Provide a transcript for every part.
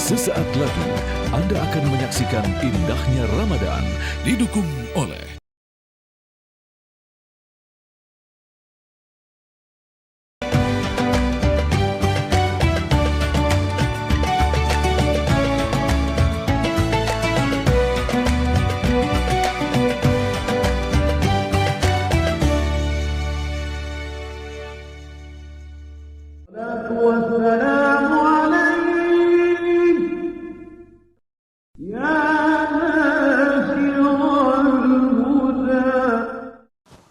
Sesaat lagi Anda akan menyaksikan indahnya Ramadan didukung oleh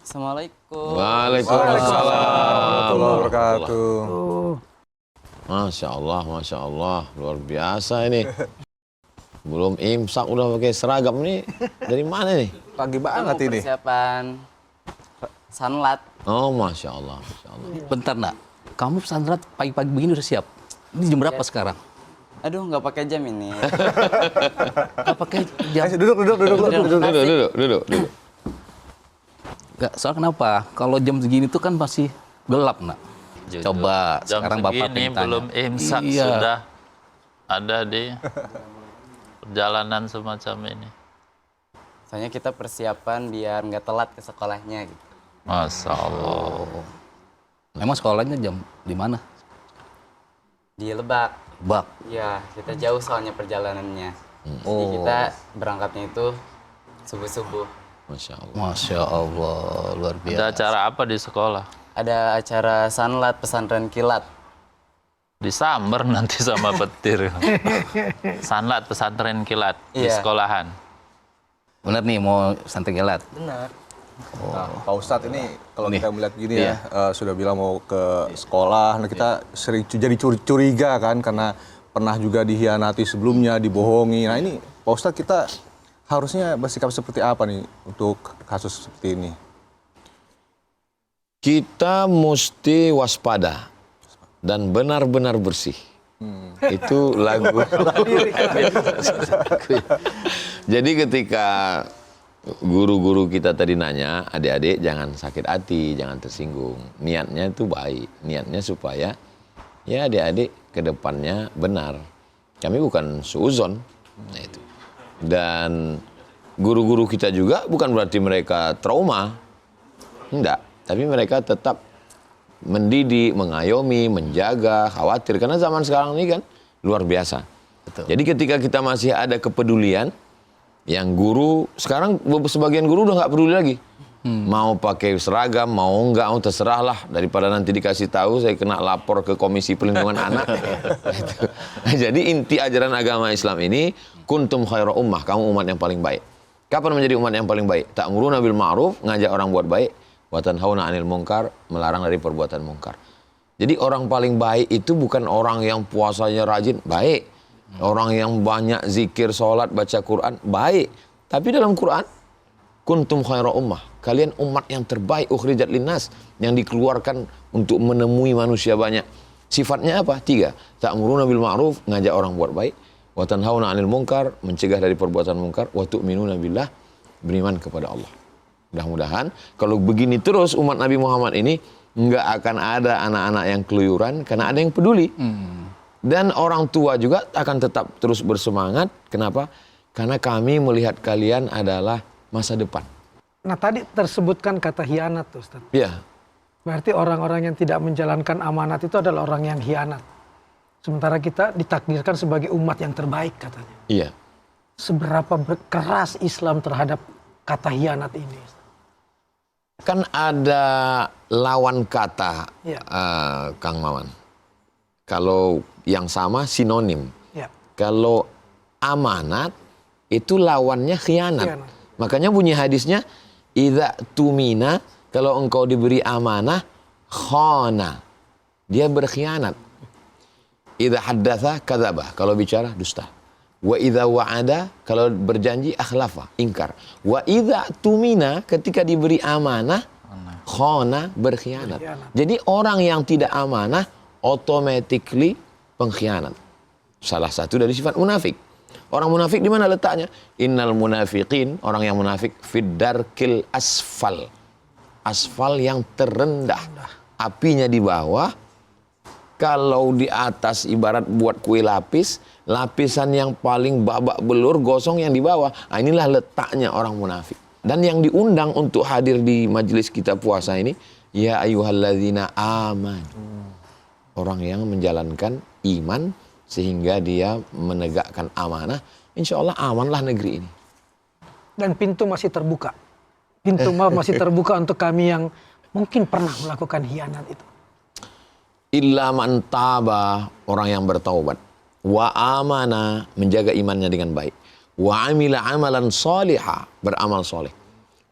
Assalamualaikum. Waalaikumsalam warahmatullahi wabarakatuh. Masya Allah, luar biasa ini. Belum imsak udah pakai seragam nih. Dari mana nih? Pagi banget ini. Persiapan sanlat. Oh, Masya Allah. Bentar nak, kamu pesantren pagi-pagi begini udah siap? Ini jam berapa sekarang? Aduh, nggak pakai jam ini. Gak pakai jam. Duduk. Gak, soal kenapa? Kalau jam segini tuh kan masih gelap nak. Coba Jam sekarang bapak segini pengen tanya. belum imsak Iya. sudah ada di perjalanan semacam ini. Soalnya kita persiapan biar nggak telat ke sekolahnya gitu. Masya Allah. Emang sekolahnya jam di mana? Di Lebak. Bak. Ya, kita jauh soalnya perjalanannya. Jadi kita berangkatnya itu subuh-subuh. Masya Allah. Masya Allah, luar Ada biasa. acara apa di sekolah? Ada acara sanlat pesantren kilat. Disamber nanti sama petir. Sanlat pesantren kilat di Iya. sekolahan. Bener nih mau santai gelat. Benar. Nah, Pak Ustadz ini kalau Nih. kita melihat gini ya, sudah bilang mau ke sekolah, nah kita sering jadi curiga kan karena pernah juga dihianati sebelumnya, dibohongi. Nah ini Pak Ustadz kita harusnya bersikap seperti apa nih untuk kasus seperti ini? Kita mesti waspada dan benar-benar bersih. Itu lagu. Jadi ketika guru-guru kita tadi nanya, adik-adik jangan sakit hati, jangan tersinggung. Niatnya itu baik, niatnya supaya ya adik-adik ke depannya benar. Kami bukan suuzon. Nah itu. Dan guru-guru kita juga bukan berarti mereka trauma. Enggak, tapi mereka tetap mendidik, mengayomi, menjaga, khawatir. Karena zaman sekarang ini kan luar biasa. Betul. Jadi ketika kita masih ada kepedulian, yang guru, sekarang sebagian guru udah nggak peduli lagi. Mau pakai seragam, mau enggak, mau terserahlah. Daripada nanti dikasih tahu, saya kena lapor ke Komisi Pelindungan Anak. Gitu. Jadi inti ajaran agama Islam ini, kuntum khaira ummah, kamu umat yang paling baik. Kapan menjadi umat yang paling baik? Ta'muruna bil ma'ruf, ngajak orang buat baik. Wa tanhauna 'anil munkar, melarang dari perbuatan munkar. Jadi orang paling baik itu bukan orang yang puasanya rajin, baik. Orang yang banyak zikir, sholat, baca Quran, baik. Tapi dalam Quran, kuntum khaira ummah, kalian umat yang terbaik, ukhrijat linnas, yang dikeluarkan untuk menemui manusia banyak. Sifatnya apa? 3. Ta'muruna bil ma'ruf, ngajak orang buat baik. Wa tanhauna 'anil munkar, mencegah dari perbuatan munkar. Wa tu'minuna billah, beriman kepada Allah. Mudah-mudahan kalau begini terus umat Nabi Muhammad ini nggak akan ada anak-anak yang keluyuran karena ada yang peduli. Dan orang tua juga akan tetap terus bersemangat. Kenapa? Karena kami melihat kalian adalah masa depan. Nah tadi tersebutkan kata hianat tuh Ustaz. Ya, Berarti orang-orang yang tidak menjalankan amanat itu adalah orang yang hianat. Sementara kita ditakdirkan sebagai umat yang terbaik katanya. iya. Seberapa keras Islam terhadap kata hianat ini? Ustaz? Kan ada lawan kata, Ya. Kang Maman. Kalau yang sama sinonim. Ya. Kalau amanat itu lawannya khianat. Khianat. Makanya bunyi hadisnya, idza tumina, kalau engkau diberi amanah, khana. Dia berkhianat. Idza haddatsa kadzaba, kalau bicara dusta. Wa idza wa'ada, kalau berjanji akhlafa, ingkar. Wa idza tumina, ketika diberi amanah, khana, berkhianat. Jadi orang yang tidak amanah automatically pengkhianat. Salah satu dari sifat munafik. Orang munafik di mana letaknya? Innal munafiqin, orang yang munafik, fid darkil asfal. Asfal yang terendah. Apinya di bawah, Kalau di atas ibarat buat kue lapis, lapisan yang paling babak belur gosong yang di bawah. Nah, inilah letaknya orang munafik. Dan yang diundang untuk hadir di majelis kita puasa ini, ya ayyuhalladzina amanu. Orang yang menjalankan iman sehingga dia menegakkan amanah, insya Allah amanlah negeri ini. Dan pintu masih terbuka. Pintu maaf masih terbuka untuk kami yang mungkin pernah melakukan khianat itu. Illa man taba, orang yang bertaubat. Wa amana, menjaga imannya dengan baik. Wa amila amalan salihah, beramal soleh.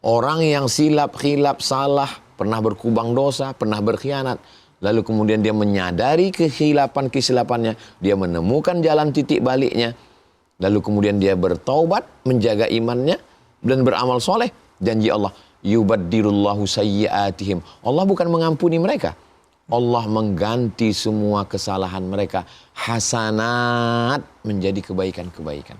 Orang yang silap, khilaf, salah, pernah berkubang dosa, pernah berkhianat. Lalu kemudian dia menyadari kesilapannya, dia menemukan jalan titik baliknya. Lalu kemudian dia bertaubat, menjaga imannya, dan beramal soleh. Janji Allah, yubaddilullahu sayyiatihim. Allah bukan mengampuni mereka. Allah mengganti semua kesalahan mereka hasanat menjadi kebaikan-kebaikan.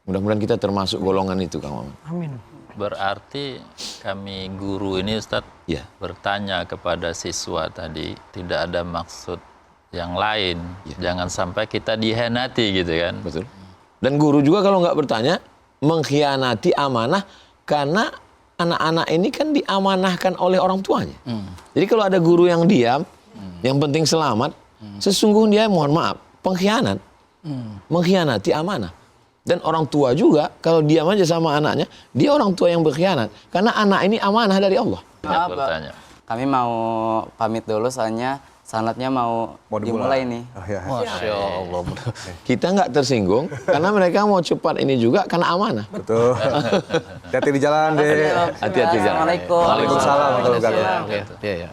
Mudah-mudahan kita termasuk golongan itu, Kang Maman. Amin. Berarti kami guru ini Ustadz Ya. bertanya kepada siswa tadi, tidak ada maksud yang lain. Jangan sampai kita dihianati gitu kan. Betul. Dan guru juga kalau nggak bertanya, mengkhianati amanah karena anak-anak ini kan diamanahkan oleh orang tuanya. Jadi kalau ada guru yang diam, yang penting selamat, sesungguhnya mohon maaf, pengkhianat, mengkhianati amanah. Dan orang tua juga kalau diam aja sama anaknya, dia orang tua yang berkhianat. Karena anak ini amanah dari Allah. Banyak bertanya. Kami mau pamit dulu soalnya sanatnya mau dimulai nih. Oh, ya. Masya Allah. Kita nggak tersinggung karena mereka mau cepat ini juga karena amanah. Betul. Hati-hati di jalan deh. Hati-hati di jalan. Assalamualaikum. Waalaikumsalam warahmatullahi wabarakatuh. Oke, iya, ya.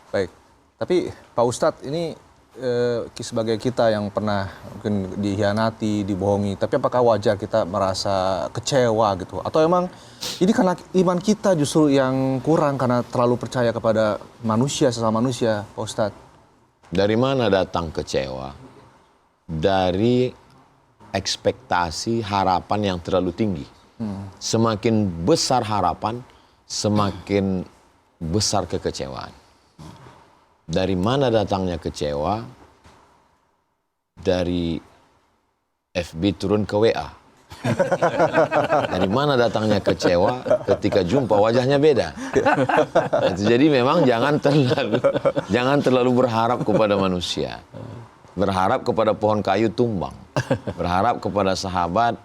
Baik, tapi Pak Ustadz ini sebagai kita yang pernah mungkin dihianati, dibohongi, tapi apakah wajar kita merasa kecewa gitu? Atau emang ini karena iman kita justru yang kurang karena terlalu percaya kepada manusia, sesama manusia, Pak Ustadz? Dari mana datang kecewa? Dari ekspektasi harapan yang terlalu tinggi. Semakin besar harapan, semakin besar kekecewaan. Dari mana datangnya kecewa? Dari FB turun ke WA. Dari mana datangnya kecewa? Ketika jumpa wajahnya beda. Jadi memang jangan terlalu berharap kepada manusia. Berharap kepada pohon kayu tumbang. Berharap kepada sahabat,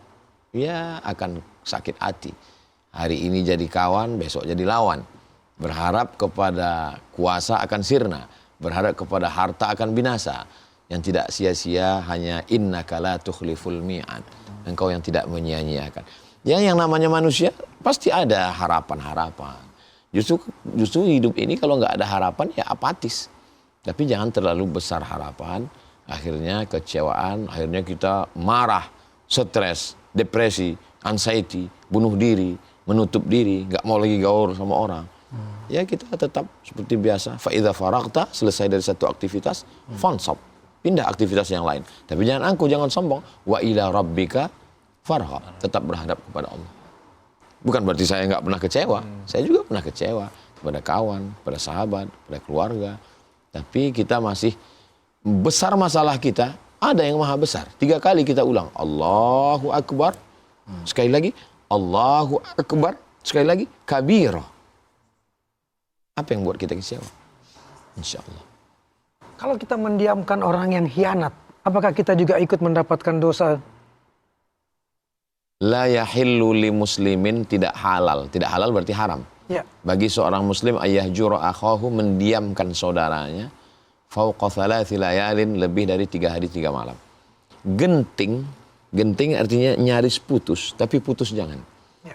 ya akan sakit hati. Hari ini jadi kawan, besok jadi lawan. Berharap kepada kuasa akan sirna, berharap kepada harta akan binasa. Yang tidak sia-sia hanya innaka la tukhliful mi'ad. Engkau yang tidak menyia-nyiakan. Yang namanya manusia pasti ada harapan-harapan. Justru hidup ini kalau nggak ada harapan ya apatis. Tapi jangan terlalu besar harapan. Akhirnya kecewaan, akhirnya kita marah, stres, depresi, anxiety, bunuh diri, menutup diri, nggak mau lagi gaul sama orang. Ya kita tetap seperti biasa. Fa'idha faragta, selesai dari satu aktivitas, fansab, pindah aktivitas yang lain. Tapi jangan angkuh, jangan sombong. Wa ila rabbika farghab, tetap berhadap kepada Allah. Bukan berarti saya nggak pernah kecewa. Saya juga pernah kecewa kepada kawan, kepada sahabat, kepada keluarga. Tapi kita masih besar masalah kita. Ada yang maha besar. 3 kali kita ulang. Allahu Akbar. Sekali lagi. Allahu Akbar. Sekali lagi. Kabira. Apa yang buat kita kecewa? Insya Allah. Kalau kita mendiamkan orang yang khianat, apakah kita juga ikut mendapatkan dosa? La yahillu li muslimin, tidak halal. Tidak halal berarti haram. Ya. Bagi seorang muslim ayah jura akhahu, mendiamkan saudaranya fauqa thalathi layalin, lebih dari 3 hari 3 malam. Genting artinya nyaris putus, tapi putus jangan. Ya.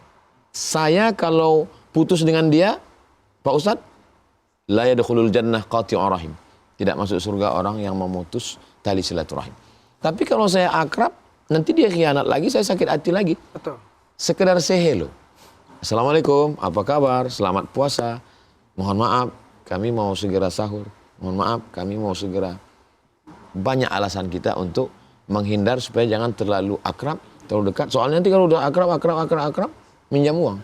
Saya kalau putus dengan dia, Pak Ustadz, la yadkhulul jannah qati'ur rahim. Tidak masuk surga orang yang memutus tali silaturahim. Tapi kalau saya akrab, nanti dia khianat lagi, saya sakit hati lagi. Betul. Sekedar say hello. Assalamualaikum, apa kabar? Selamat puasa. Mohon maaf, kami mau segera sahur. Mohon maaf, kami mau segera. Banyak alasan kita untuk menghindar supaya jangan terlalu akrab, terlalu dekat. Soalnya nanti kalau udah akrab, minjam uang.